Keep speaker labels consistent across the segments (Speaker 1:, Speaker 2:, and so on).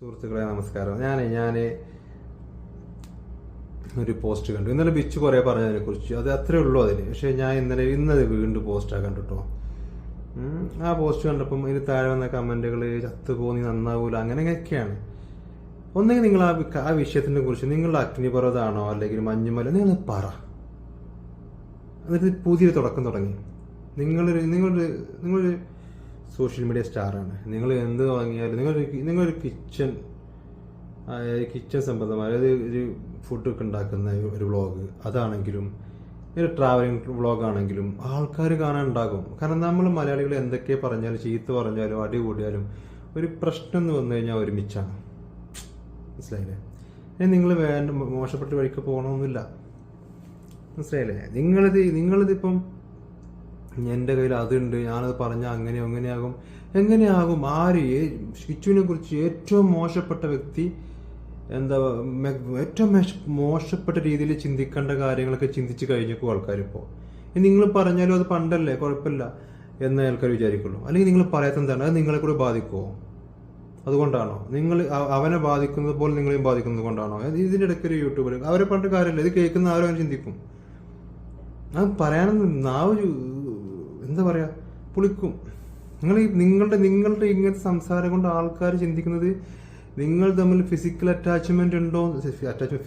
Speaker 1: സുഹൃത്തുക്കളെ നമസ്കാരം. ഞാൻ ഒരു പോസ്റ്റ് കണ്ടു ഇന്നലെ. ബിച്ച് കുറേ പറഞ്ഞതിനെ കുറിച്ച്, അത് അത്രേ ഉള്ളൂ അതിന്. പക്ഷെ ഞാൻ ഇന്നത് വീണ്ടും പോസ്റ്റാണ് കണ്ടിട്ടോ. ആ പോസ്റ്റ് കണ്ടപ്പം ഇതിന് താഴെ വന്ന കമന്റുകൾ ചത്തുപോന്നി നന്നാവൂല അങ്ങനെയൊക്കെയാണ്. ഒന്നെങ്കിൽ നിങ്ങൾ ആ വിഷയത്തിനെ കുറിച്ച് നിങ്ങളുടെ അഗ്നിപർവ്വതമാണോ അല്ലെങ്കിൽ മഞ്ഞുമല നിങ്ങൾ പറ. എന്നിട്ട് പുതിയൊരു തുടക്കം തുടങ്ങി. നിങ്ങളൊരു സോഷ്യൽ മീഡിയ സ്റ്റാറാണ്. നിങ്ങൾ എന്ത് തുടങ്ങിയാലും നിങ്ങളൊരു കിച്ചൺ സംബന്ധമായ, അതായത് ഒരു ഫുഡൊക്കെ ഉണ്ടാക്കുന്ന ഒരു വ്ളോഗ് അതാണെങ്കിലും ഒരു ട്രാവലിംഗ് വ്ളോഗാണെങ്കിലും ആൾക്കാർ കാണാനുണ്ടാകും. കാരണം നമ്മൾ മലയാളികൾ എന്തൊക്കെ പറഞ്ഞാലും, ചീത്ത പറഞ്ഞാലും, അടി കൂടിയാലും ഒരു പ്രശ്നം എന്ന് വന്നു കഴിഞ്ഞാൽ ഒരുമിച്ചാണ്. മനസ്സിലായില്ലേ? നിങ്ങൾ മോശപ്പെട്ട വഴിക്ക് പോകണമെന്നില്ല. മനസ്സിലായില്ലേ? നിങ്ങളിതിപ്പം എൻ്റെ കയ്യിൽ അതുണ്ട്, ഞാനത് പറഞ്ഞാൽ എങ്ങനെയാകും? ആര് കിച്ചുവിനെ കുറിച്ച് ഏറ്റവും മോശപ്പെട്ട വ്യക്തി, ഏറ്റവും മോശപ്പെട്ട രീതിയിൽ ചിന്തിക്കേണ്ട കാര്യങ്ങളൊക്കെ ചിന്തിച്ച് കഴിഞ്ഞപ്പോൾ ആൾക്കാരിപ്പോൾ നിങ്ങൾ പറഞ്ഞാലും അത് പണ്ടല്ലേ, കുഴപ്പമില്ല എന്ന് ആൾക്കാർ വിചാരിക്കുള്ളൂ. അല്ലെങ്കിൽ നിങ്ങൾ പറയാത്ത എന്താണ്, അത് നിങ്ങളെ കൂടെ ബാധിക്കുമോ? അതുകൊണ്ടാണോ നിങ്ങൾ അവനെ ബാധിക്കുന്നത് പോലെ നിങ്ങളെയും ബാധിക്കുന്നത് കൊണ്ടാണോ? ഇതിൻ്റെ ഇടയ്ക്ക് ഒരു യൂട്യൂബർ അവരെ പറഞ്ഞിട്ട് കാര്യമില്ല. ഇത് കേൾക്കുന്ന ആരും അങ്ങനെ ചിന്തിക്കും. അത് പറയാനൊന്നും എന്താ പറയാ, പുളിക്കും. നിങ്ങളുടെ ഇങ്ങനത്തെ സംസാരം കൊണ്ട് ആൾക്കാർ ചിന്തിക്കുന്നത് നിങ്ങൾ തമ്മിൽ ഫിസിക്കൽ അറ്റാച്ച്മെന്റ് ഉണ്ടോ,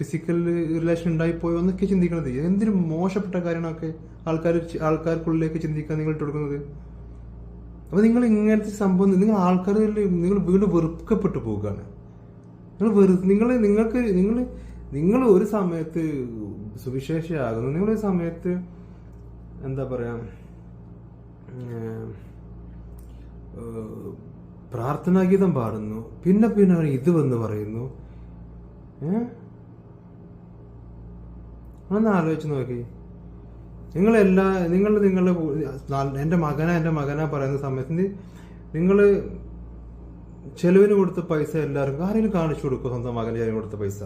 Speaker 1: ഫിസിക്കൽ റിലേഷൻ ഉണ്ടായിപ്പോയോ എന്നൊക്കെ ചിന്തിക്കുന്നത്. എന്തിനും മോശപ്പെട്ട കാര്യങ്ങളൊക്കെ ആൾക്കാർക്കുള്ളിലേക്ക് ചിന്തിക്കാൻ നിങ്ങൾ കൊടുക്കുന്നത്. അപ്പൊ നിങ്ങൾ ഇങ്ങനത്തെ സംഭവം നിങ്ങൾ വീണ്ടും വെറുക്കപ്പെട്ടു പോവുകയാണ്. നിങ്ങൾ ഒരു സമയത്ത് സുവിശേഷയാകുന്നു, നിങ്ങളൊരു സമയത്ത് എന്താ പറയാ, പ്രാർത്ഥനാഗീതം പാടുന്നു, പിന്നെ ഇത് വന്ന് പറയുന്നു. ഒന്ന് ആലോചിച്ച് നോക്കി. എന്റെ മകനാ പറയുന്ന സമയത്ത് നിങ്ങൾ ചെലവിന് കൊടുത്ത പൈസ എല്ലാവർക്കും ആരെങ്കിലും കാണിച്ചു കൊടുക്കും. സ്വന്തം മകന് ചെലവിന് കൊടുത്ത പൈസ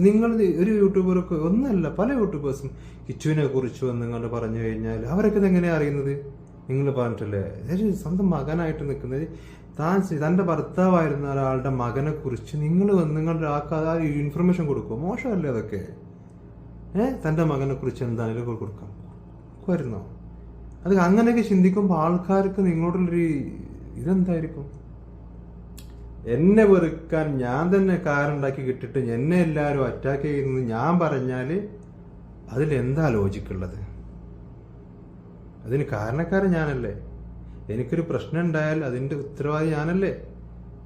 Speaker 1: നിങ്ങൾ ഒരു യൂട്യൂബറൊക്കെ ഒന്നല്ല, പല യൂട്യൂബേഴ്സും കിച്ചുവിനെ കുറിച്ച് നിങ്ങൾ പറഞ്ഞു കഴിഞ്ഞാൽ അവരൊക്കെ ഇതെങ്ങനെയാ അറിയുന്നത്? നിങ്ങൾ പറഞ്ഞിട്ടല്ലേ? സ്വന്തം മകനായിട്ട് നിൽക്കുന്നത്, തന്റെ ഭർത്താവായിരുന്ന ഒരാളുടെ മകനെ കുറിച്ച് നിങ്ങളുടെ ആ ഇൻഫർമേഷൻ കൊടുക്കും. മോശമല്ലേ അതൊക്കെ? തന്റെ മകനെ കുറിച്ച് എന്താണെങ്കിലും കൊടുക്കാം വരുന്നോ? അത് അങ്ങനെയൊക്കെ ചിന്തിക്കുമ്പോൾ ആൾക്കാർക്ക് നിങ്ങളോടുള്ളൊരു ഇതെന്തായിരിക്കും? എന്നെ വെറുക്കാൻ ഞാൻ തന്നെ കാറുണ്ടാക്കി കിട്ടിട്ട് എന്നെ എല്ലാവരും അറ്റാക്ക് ചെയ്യുന്നത് ഞാൻ പറഞ്ഞാല് അതിലെന്താ ലോജിക്കുള്ളത്? അതിന് കാരണക്കാരൻ ഞാനല്ലേ? എനിക്കൊരു പ്രശ്നം ഉണ്ടായാൽ അതിന്റെ ഉത്തരവാദി ഞാനല്ലേ?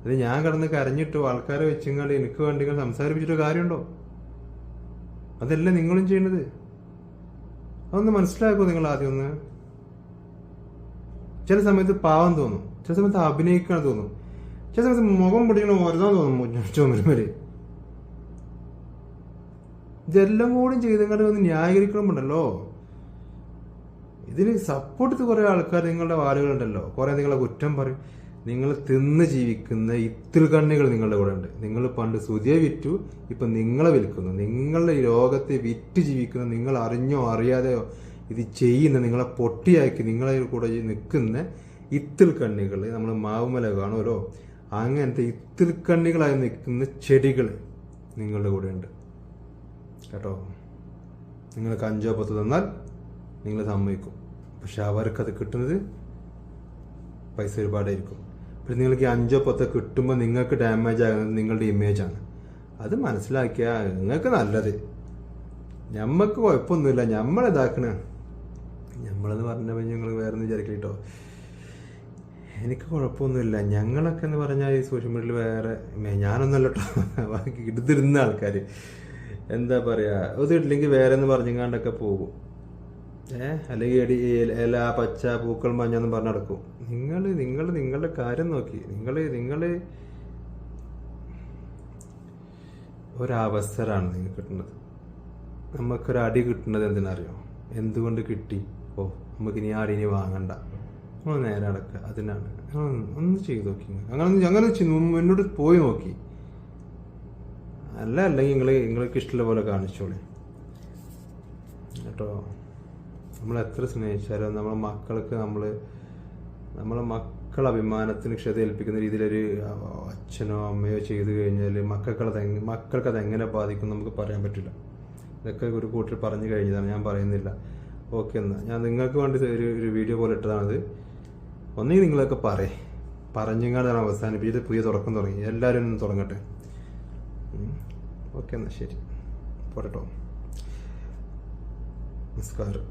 Speaker 1: അത് ഞാൻ കിടന്ന് കരഞ്ഞിട്ടോ ആൾക്കാരെ വെച്ചിങ്ങാണ്ട് എനിക്ക് വേണ്ടി സംസാരിപ്പിച്ചിട്ടോ കാര്യമുണ്ടോ? അതല്ലേ നിങ്ങളും ചെയ്യണത്. അതൊന്ന് മനസ്സിലാക്കൂ നിങ്ങൾ ആദ്യം ഒന്ന്. ചില സമയത്ത് പാവം തോന്നും, ചില സമയത്ത് അഭിനയിക്കാൻ തോന്നും, ചില സമയത്ത് മുഖം പൊടിക്കണ ഓരോന്നാ തോന്നും ചുമരുമല്. ഇതെല്ലാം കൂടി ചെയ്തങ്ങാണ്ട് ഒന്ന് ന്യായീകരിക്കണമുണ്ടല്ലോ. ഇതിന് സപ്പോർട്ട് ചെയ്ത് കുറെ ആൾക്കാർ, നിങ്ങളുടെ വാലുകളുണ്ടല്ലോ, കുറെ നിങ്ങളെ കുറ്റം പറയും. നിങ്ങൾ തിന്ന് ജീവിക്കുന്ന ഇത്തിരി കണ്ണികൾ നിങ്ങളുടെ കൂടെ ഉണ്ട്. നിങ്ങൾ പണ്ട് സുതിയെ വിറ്റു, ഇപ്പൊ നിങ്ങളെ വിൽക്കുന്നു. നിങ്ങളുടെ ഈ ലോകത്തെ വിറ്റ് ജീവിക്കുന്ന, നിങ്ങൾ അറിഞ്ഞോ അറിയാതെയോ ഇത് ചെയ്യുന്ന, നിങ്ങളെ പൊട്ടിയാക്കി നിങ്ങളെ കൂടെ നിൽക്കുന്ന ഇത്തിരി കണ്ണികൾ നമ്മൾ മാവുമല കാണുമല്ലോ, അങ്ങനത്തെ ഇത്തിരി കണ്ണികളായി നിൽക്കുന്ന ചെടികൾ നിങ്ങളുടെ കൂടെ ഉണ്ട് കേട്ടോ. നിങ്ങൾക്ക് 5 10 തന്നാൽ നിങ്ങൾ സമ്മതിക്കും. പക്ഷെ അവർക്കത് കിട്ടുന്നത് പൈസ ഒരുപാടായിരിക്കും. പക്ഷെ നിങ്ങൾക്ക് 5 10 കിട്ടുമ്പോൾ നിങ്ങൾക്ക് ഡാമേജ് ആകുന്നത് നിങ്ങളുടെ ഇമേജാണ്. അത് മനസ്സിലാക്കിയാൽ നിങ്ങൾക്ക് നല്ലത്. ഞമ്മക്ക് കുഴപ്പമൊന്നുമില്ല, നമ്മളിതാക്കണ നമ്മളെന്ന് പറഞ്ഞപ്പോൾ ഞങ്ങൾ വേറെ ഒന്നും വിചാരിക്കില്ല കേട്ടോ. എനിക്ക് കുഴപ്പമൊന്നുമില്ല. ഞങ്ങളൊക്കെ എന്ന് പറഞ്ഞാൽ ഈ സോഷ്യൽ മീഡിയയിൽ വേറെ ഞാനൊന്നല്ല കേട്ടോ, ഇടുതിരുന്ന ആൾക്കാർ എന്താ പറയാ, ഇതില്ലെങ്കിൽ വേറെ എന്ന് പറഞ്ഞുകൊണ്ടൊക്കെ പോകും. അല്ലെങ്കിൽ ഇല പച്ച പൂക്കൾ മഞ്ഞെന്ന് പറഞ്ഞ് നടക്കും. നിങ്ങളുടെ കാര്യം നോക്കി. നിങ്ങൾ ഒരവസരമാണ് നിങ്ങൾക്ക് കിട്ടുന്നത്. നമുക്കൊരടി കിട്ടുന്നത് എന്തിനറിയോ? എന്തുകൊണ്ട് കിട്ടി? നമുക്കിനി ആ അടിനി വാങ്ങണ്ട, നമ്മൾ നേരെ അടക്കുക. അതിനാണ് ഒന്ന് ചെയ്ത് നോക്കി. അങ്ങനെ മുന്നോട്ട് പോയി നോക്കി. അല്ലെങ്കിൽ നിങ്ങൾക്ക് ഇഷ്ടമുള്ള പോലെ കാണിച്ചോളി കേട്ടോ. നമ്മൾ എത്ര സ്നേഹിച്ചാലും നമ്മളെ മക്കൾക്ക് നമ്മളെ മക്കളെ അഭിമാനത്തിന് ക്ഷത ഏൽപ്പിക്കുന്ന രീതിയിലൊരു അച്ഛനോ അമ്മയോ ചെയ്തു കഴിഞ്ഞാൽ മക്കൾക്ക് അതെങ്ങനെ ബാധിക്കും നമുക്ക് പറയാൻ പറ്റില്ല. ഇതൊക്കെ ഒരു കൂട്ടർ പറഞ്ഞു കഴിഞ്ഞതാണ്, ഞാൻ പറയുന്നില്ല. ഓക്കെ, എന്നാൽ ഞാൻ നിങ്ങൾക്ക് വേണ്ടി ഒരു വീഡിയോ പോലെ ഇട്ടതാണത്. ഒന്നെങ്കിൽ നിങ്ങളൊക്കെ പറഞ്ഞങ്ങാണ്ടാണ് അവസാനിപ്പിച്ചത്. പുതിയ തുടക്കം തുടങ്ങി, എല്ലാവരും ഒന്ന് തുടങ്ങട്ടെ. ഓക്കെ, എന്നാൽ ശരി, പോട്ടോ, നമസ്കാരം.